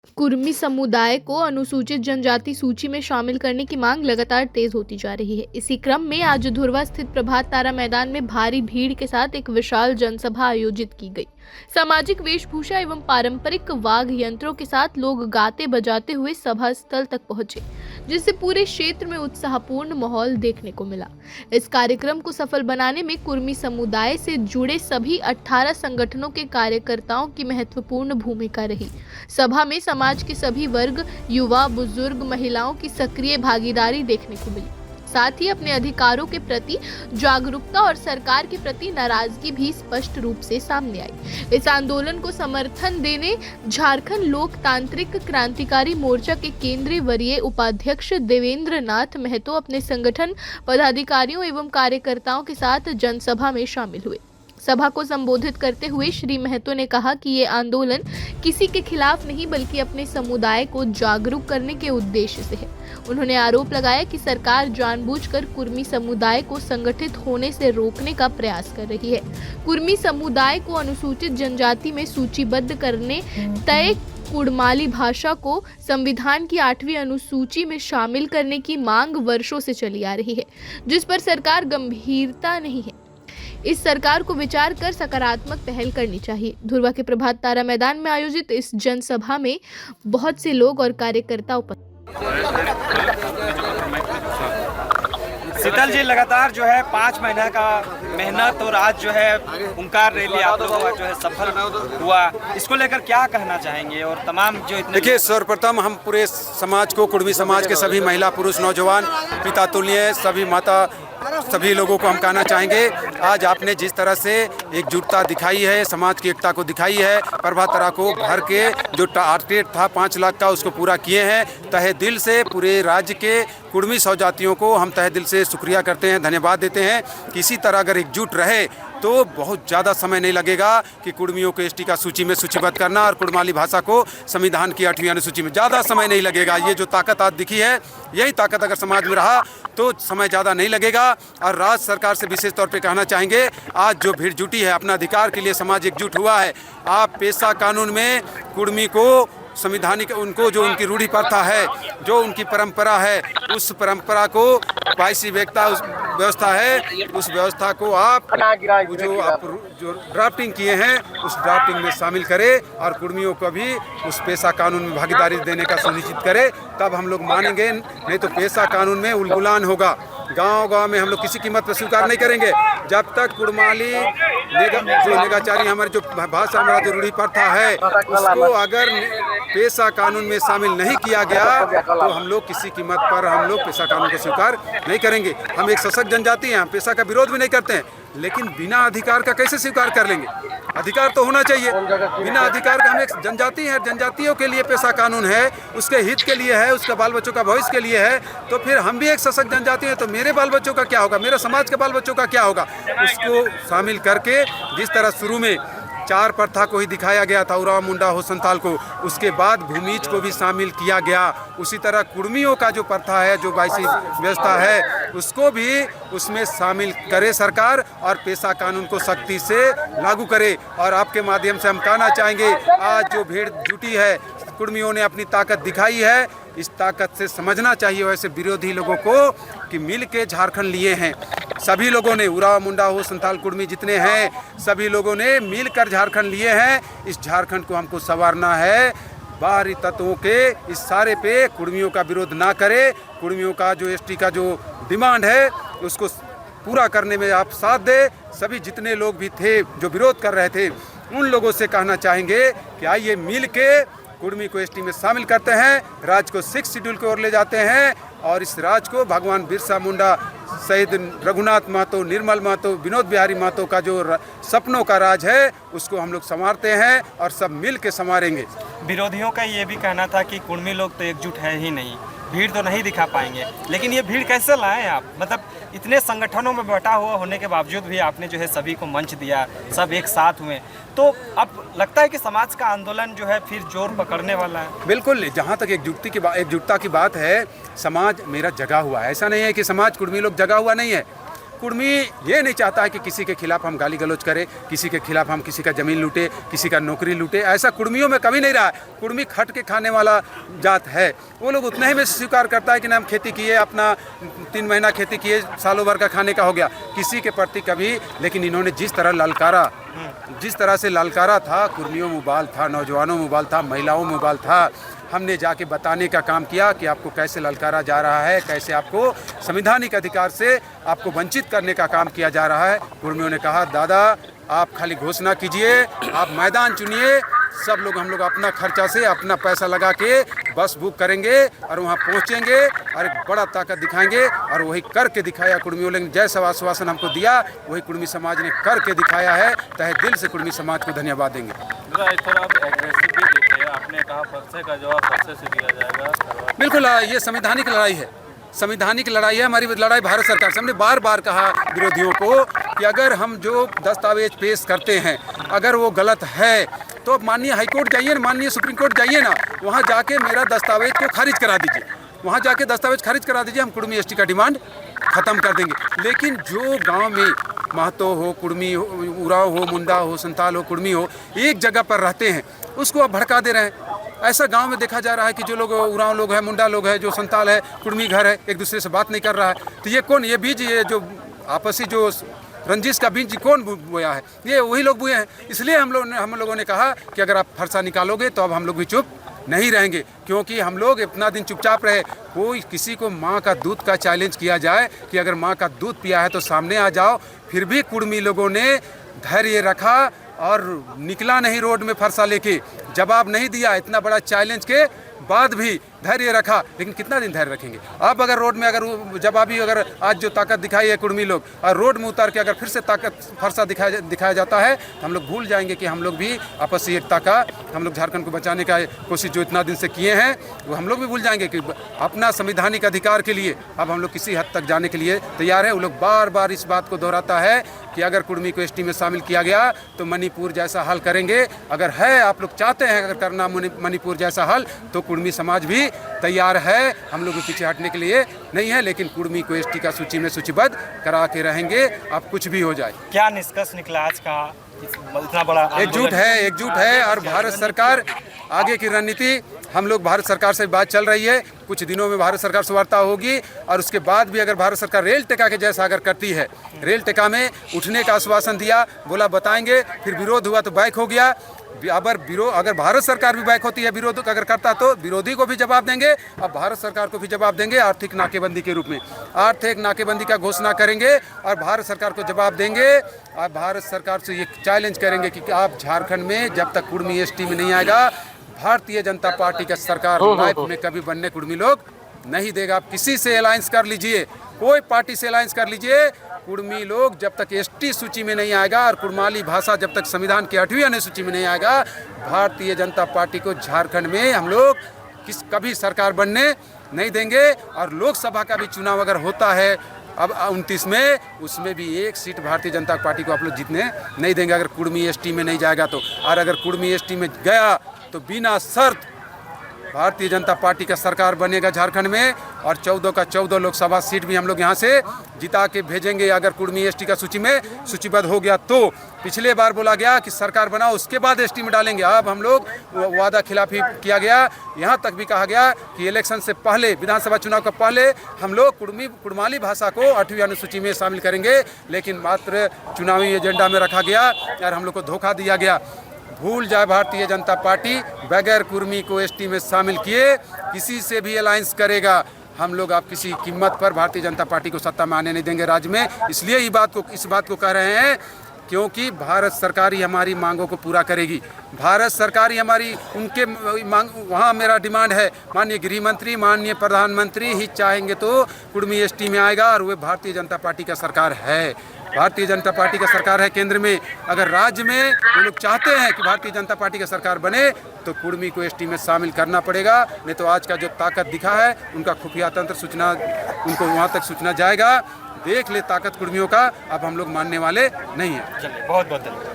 कुर्मी समुदाय को अनुसूचित जनजाति सूची में शामिल करने की मांग लगातार तेज होती जा रही है। इसी क्रम में आज धुर्वा स्थित प्रभात तारा मैदान में भारी भीड़ के साथ एक विशाल जनसभा आयोजित की गई। सामाजिक वेशभूषा एवं पारंपरिक वाद्य यंत्रों के साथ लोग गाते बजाते हुए सभा स्थल तक पहुंचे, जिससे पूरे क्षेत्र में उत्साहपूर्ण माहौल देखने को मिला। इस कार्यक्रम को सफल बनाने में कुर्मी समुदाय से जुड़े सभी 18 संगठनों के कार्यकर्ताओं की महत्वपूर्ण भूमिका रही। सभा में समाज के सभी वर्ग, युवा, बुजुर्ग, महिलाओं की सक्रिय भागीदारी देखने को मिली। साथ ही अपने अधिकारों के प्रति जागरूकता और सरकार के प्रति नाराजगी भी स्पष्ट रूप से सामने आई। इस आंदोलन को समर्थन देने झारखंड लोकतांत्रिक क्रांतिकारी मोर्चा के केंद्रीय वरीय उपाध्यक्ष देवेंद्र नाथ महतो अपने संगठन पदाधिकारियों एवं कार्यकर्ताओं के साथ जनसभा में शामिल हुए। सभा को संबोधित करते हुए श्री महतो ने कहा कि ये आंदोलन किसी के खिलाफ नहीं बल्कि अपने समुदाय को जागरूक करने के उद्देश्य से है। उन्होंने आरोप लगाया कि सरकार जानबूझकर कुर्मी समुदाय को संगठित होने से रोकने का प्रयास कर रही है। कुर्मी समुदाय को अनुसूचित जनजाति में सूचीबद्ध करने, तय कुड़माली भाषा को संविधान की 8वीं अनुसूची में शामिल करने की मांग वर्षों से चली आ रही है, जिस पर सरकार गंभीरता नहीं है। इस सरकार को विचार कर सकारात्मक पहल करनी चाहिए। धुर्वा के प्रभात तारा मैदान में आयोजित इस जनसभा में बहुत से लोग और कार्यकर्ता उपस्थित। शीतल जी, लगातार जो है 5 महीना का मेहनत और आज जो है ओंकार रैली आप लोगों का जो है सफल हुआ, इसको लेकर क्या कहना चाहेंगे? और तमाम जो इतने देखिए, सर्वप्रथम हम पूरे समाज को, कुर्मी समाज के सभी महिला, पुरुष, नौजवान, पिता तुल्य सभी माता, सभी लोगों को हम कहना चाहेंगे, आज आपने जिस तरह से एकजुटता दिखाई है, समाज की एकता को दिखाई है, प्रभात तारा को भर के जो टारगेट था 5 लाख का उसको पूरा किए हैं। तहे दिल से पूरे राज्य के कुर्मी सौजातियों को हम तहे दिल से शुक्रिया करते हैं, धन्यवाद देते हैं। किसी तरह अगर एकजुट रहे तो बहुत ज़्यादा समय नहीं लगेगा कि कुर्मियों को एसटी का सूची में सूचीबद्ध करना और कुड़माली भाषा को संविधान की 8वीं अनुसूची में, ज़्यादा समय नहीं लगेगा। ये जो ताकत आज दिखी है, यही ताकत अगर समाज में रहा तो समय ज़्यादा नहीं लगेगा। और राज्य सरकार से विशेष तौर पे कहना चाहेंगे, आज जो भीड़ जुटी है, अपना अधिकार के लिए समाज एकजुट हुआ है। आप पेशा कानून में कुर्मी को संविधानिक, उनको जो उनकी रूढ़ी प्रथा है, जो उनकी परंपरा है, उस परंपरा को पाइसी व्यवस्था है, उस व्यवस्था को आप जो ड्राफ्टिंग किए हैं उस ड्राफ्टिंग में शामिल करें और कुर्मियों को भी उस पेशा कानून में भागीदारी देने का सुनिश्चित करें, तब हम लोग मानेंगे। नहीं तो पेशा कानून में उलगुलान होगा। गांव-गांव में हम लोग किसी कीमत पर स्वीकार नहीं करेंगे। जब तक कुड़माली जो नेगाचारी हमारी जो भाषा, हमारा जो रूढ़ी प्रथा है, उसको अगर पेशा कानून में शामिल नहीं किया गया तो हम लोग किसी कीमत पर हम लोग पेशा कानून को स्वीकार नहीं करेंगे। हम एक सशक्त जनजाति हैं, हम पेशा का विरोध भी नहीं करते हैं, लेकिन बिना अधिकार का कैसे स्वीकार कर लेंगे? अधिकार तो होना चाहिए। बिना अधिकार का हम एक जनजाति हैं, जनजातियों के लिए पेशा कानून है, उसके हित के लिए है, उसके बाल बच्चों का भविष्य के लिए है। तो फिर हम भी एक सशक्त जनजाति हैं, तो मेरे बाल बच्चों का क्या होगा, मेरे समाज के बाल बच्चों का क्या होगा? उसको शामिल करके जिस तरह शुरू में 4 प्रथा को ही दिखाया गया था, उराव, मुंडा हो, संताल को, उसके बाद भूमिज को भी शामिल किया गया। उसी तरह कुर्मियों का जो प्रथा है, जो बाईसी व्यवस्था है, उसको भी उसमें शामिल करे सरकार और पेशा कानून को सख्ती से लागू करे। और आपके माध्यम से हम कहना चाहेंगे, आज जो भीड़ जुटी है, कुर्मियों ने अपनी ताकत दिखाई है, इस ताकत से समझना चाहिए वैसे विरोधी लोगों को कि मिल के झारखंड लिए हैं। सभी लोगों ने, उराव, मुंडा हो, संताल, कुर्मी जितने हैं, सभी लोगों ने मिलकर झारखंड लिए हैं। इस झारखंड को हमको संवारना है। बाहरी तत्वों के इस सारे पे कुर्मियों का विरोध ना करे। कुर्मियों का जो एसटी का जो डिमांड है उसको पूरा करने में आप साथ दे। सभी जितने लोग भी थे जो विरोध कर रहे थे, उन लोगों से कहना चाहेंगे कि आइए मिल के कुर्मी को एसटी में शामिल करते हैं, राज्य को 6 शेड्यूल की ओर ले जाते हैं और इस राज्य को भगवान बिरसा मुंडा, शहीद रघुनाथ महतो, निर्मल महतो, विनोद बिहारी महतो का जो सपनों का राज है, उसको हम लोग संवारते हैं और सब मिल के संवारेंगे। विरोधियों का ये भी कहना था कि कुर्मी लोग तो एकजुट है ही नहीं, भीड़ तो नहीं दिखा पाएंगे, लेकिन ये भीड़ कैसे लाएं आप? मतलब इतने संगठनों में बैठा हुआ होने के बावजूद भी आपने जो है सभी को मंच दिया, सब एक साथ हुए, तो अब लगता है कि समाज का आंदोलन जो है फिर जोर पकड़ने वाला है। बिल्कुल, जहाँ तक एकजुटता की बात है, समाज मेरा जगा हुआ है। ऐसा नहीं है कि समाज कुर्मी लोग जगा हुआ नहीं है। कुर्मी ये नहीं चाहता है कि किसी के खिलाफ हम गाली गलौज करें, किसी के खिलाफ हम किसी का ज़मीन लूटे, किसी का नौकरी लूटे। ऐसा कुर्मियों में कभी नहीं रहा है। कुर्मी खट के खाने वाला जात है। वो लोग उतने ही में स्वीकार करता है कि ना हम खेती किए, अपना 3 महीना खेती किए, सालों भर का खाने का हो गया, किसी के प्रति कभी। लेकिन इन्होंने जिस तरह से ललकारा था, कुर्मियों में उबाल था, नौजवानों में उबाल था, महिलाओं में उबाल था। हमने जाके बताने का काम किया कि आपको कैसे ललकारा जा रहा है, कैसे आपको संवैधानिक अधिकार से आपको वंचित करने का काम किया जा रहा है। कुर्मियों ने कहा, दादा आप खाली घोषणा कीजिए, आप मैदान चुनिए, सब लोग हम लोग अपना खर्चा से अपना पैसा लगा के बस बुक करेंगे और वहाँ पहुँचेंगे और एक बड़ा ताकत दिखाएंगे। और वही करके दिखाया कुर्मियों ने। जैसा आश्वासन हमको दिया वही कुर्मी समाज ने करके दिखाया है। तहे दिल से कुर्मी समाज को धन्यवाद देंगे। आप एग्रेसिव भी दिखे, आपने कहा पर्चे का जवाब पर्चे से दिया जाएगा। बिल्कुल, ये संवैधानिक लड़ाई है, संवैधानिक लड़ाई है। हमारी लड़ाई भारत सरकार से। हमने बार बार कहा विरोधियों को कि अगर हम जो दस्तावेज पेश करते हैं अगर वो गलत है तो माननीय हाईकोर्ट जाइए ना, माननीय सुप्रीम कोर्ट जाइए ना, वहाँ जाके मेरा दस्तावेज को खारिज करा दीजिए, वहाँ जाके दस्तावेज खारिज करा दीजिए, हम कुर्मी एसटी का डिमांड ख़त्म कर देंगे। लेकिन जो गांव में महतो हो, कुर्मी हो, उराव हो, मुंडा हो, संताल हो, कुर्मी हो, एक जगह पर रहते हैं, उसको आप भड़का दे रहे हैं। ऐसा गांव में देखा जा रहा है कि जो लोग उराव लोग हैं, मुंडा लोग हैं, जो संताल है, कुर्मी घर है, एक दूसरे से बात नहीं कर रहा है। तो ये कौन, ये बीज, ये जो आपसी जो रंजिश का बीज कौन बोया है? ये वही लोग बोए हैं। इसलिए हम लोगों ने कहा कि अगर आप फरसा निकालोगे तो अब हम लोग भी चुप नहीं रहेंगे, क्योंकि हम लोग इतना दिन चुपचाप रहे। कोई किसी को माँ का दूध का चैलेंज किया जाए कि अगर माँ का दूध पिया है तो सामने आ जाओ, फिर भी कुर्मी लोगों ने धैर्य रखा और निकला नहीं रोड में फरसा लेके, जवाब नहीं दिया। इतना बड़ा चैलेंज के बाद भी धैर्य रखा। लेकिन कितना दिन धैर्य रखेंगे? अब अगर रोड में अगर जवाबी अगर आज जो ताकत दिखाई है कुर्मी लोग, और रोड में उतार के अगर फिर से ताकत फरसा दिखाया जाता है तो हम लोग भूल जाएंगे कि हम लोग भी आपसी एकता का, हम लोग झारखंड को बचाने का कोशिश जो इतना दिन से किए हैं वो हम लोग भी भूल जाएंगे कि अपना संवैधानिक अधिकार के लिए अब हम लोग किसी हद तक जाने के लिए तैयार है। वो लोग बार बार इस बात को दोहराता है कि अगर कुर्मी को एसटी में शामिल किया गया तो मणिपुर जैसा हल करेंगे। अगर है, आप लोग चाहते हैं अगर करना मणिपुर जैसा हल, तो कुर्मी समाज भी तैयार है। हम लोग पीछे हटने के लिए नहीं है, लेकिन कुर्मी को एसटी का सूची में सूचीबद्ध करा के रहेंगे, अब कुछ भी हो जाए। क्या निष्कर्ष निकला आज का? इतना बड़ा एकजुट है और भारत सरकार आगे की रणनीति, हम लोग भारत सरकार से बात चल रही है। कुछ दिनों में भारत सरकार से वार्ता होगी और उसके बाद भी अगर भारत सरकार रेल टेका के जैसा अगर करती है, रेल टेका में उठने का आश्वासन दिया, बोला बताएंगे, फिर विरोध हुआ तो बैक हो गया। अगर भारत सरकार भी बैक होती है, विरोध अगर करता तो विरोधी को भी जवाब देंगे और भारत सरकार को भी जवाब देंगे। आर्थिक नाकेबंदी के रूप में आर्थिक नाकेबंदी का घोषणा करेंगे और भारत सरकार को जवाब देंगे और भारत सरकार से ये चैलेंज करेंगे कि आप झारखंड में जब तक कुर्मी एसटी में नहीं आएगा, भारतीय जनता पार्टी का सरकार लाइफ में कभी बनने कुर्मी लोग नहीं देगा। आप किसी से अलायंस कर लीजिए, कोई पार्टी से अलायंस कर लीजिए, कुर्मी लोग जब तक एसटी सूची में नहीं आएगा और कुर्माली भाषा जब तक संविधान की 8वीं अनुसूची में नहीं आएगा, भारतीय जनता पार्टी को झारखंड में हम लोग कभी सरकार बनने नहीं देंगे। और लोकसभा का भी चुनाव अगर होता है अब 29 में, उसमें भी एक सीट भारतीय जनता पार्टी को आप लोग जीतने नहीं देंगे अगर कुर्मी एसटी में नहीं जाएगा तो। और अगर कुर्मी एसटी में गया तो बिना शर्त भारतीय जनता पार्टी का सरकार बनेगा झारखंड में और 14 का 14 लोकसभा सीट भी हम लोग यहाँ से जिता के भेजेंगे अगर कुर्मी एसटी का सूची में सूचीबद्ध हो गया तो। पिछले बार बोला गया कि सरकार बनाओ उसके बाद एसटी में डालेंगे, अब हम लोग वादा खिलाफी किया गया। यहाँ तक भी कहा गया कि इलेक्शन से पहले, विधानसभा चुनाव का पहले हम लोग कुर्माली भाषा को 8वीं अनुसूची में शामिल करेंगे, लेकिन मात्र चुनावी एजेंडा में रखा गया और हम लोग को धोखा दिया गया। भूल जाए भारतीय जनता पार्टी बगैर कुर्मी को एसटी में शामिल किए किसी से भी अलायंस करेगा, हम लोग आप किसी कीमत पर भारतीय जनता पार्टी को सत्ता में आने नहीं देंगे राज्य में। इसलिए इस बात को कह रहे हैं क्योंकि भारत सरकार ही हमारी मांगों को पूरा करेगी। भारत सरकार ही हमारी उनके मांग, वहाँ मेरा डिमांड है माननीय गृह मंत्री, माननीय प्रधानमंत्री ही चाहेंगे तो कुर्मी एसटी में आएगा और वे भारतीय जनता पार्टी का सरकार है। भारतीय जनता पार्टी का सरकार है केंद्र में। अगर राज्य में वो लोग चाहते हैं कि भारतीय जनता पार्टी का सरकार बने तो कुर्मी को एसटी में शामिल करना पड़ेगा, नहीं तो आज का जो ताकत दिखा है उनका खुफिया तंत्र सूचना उनको वहाँ तक सूचना जाएगा। देख ले ताकत कुर्मियों का, अब हम लोग मानने वाले नहीं हैं। चलिए, बहुत बहुत धन्यवाद।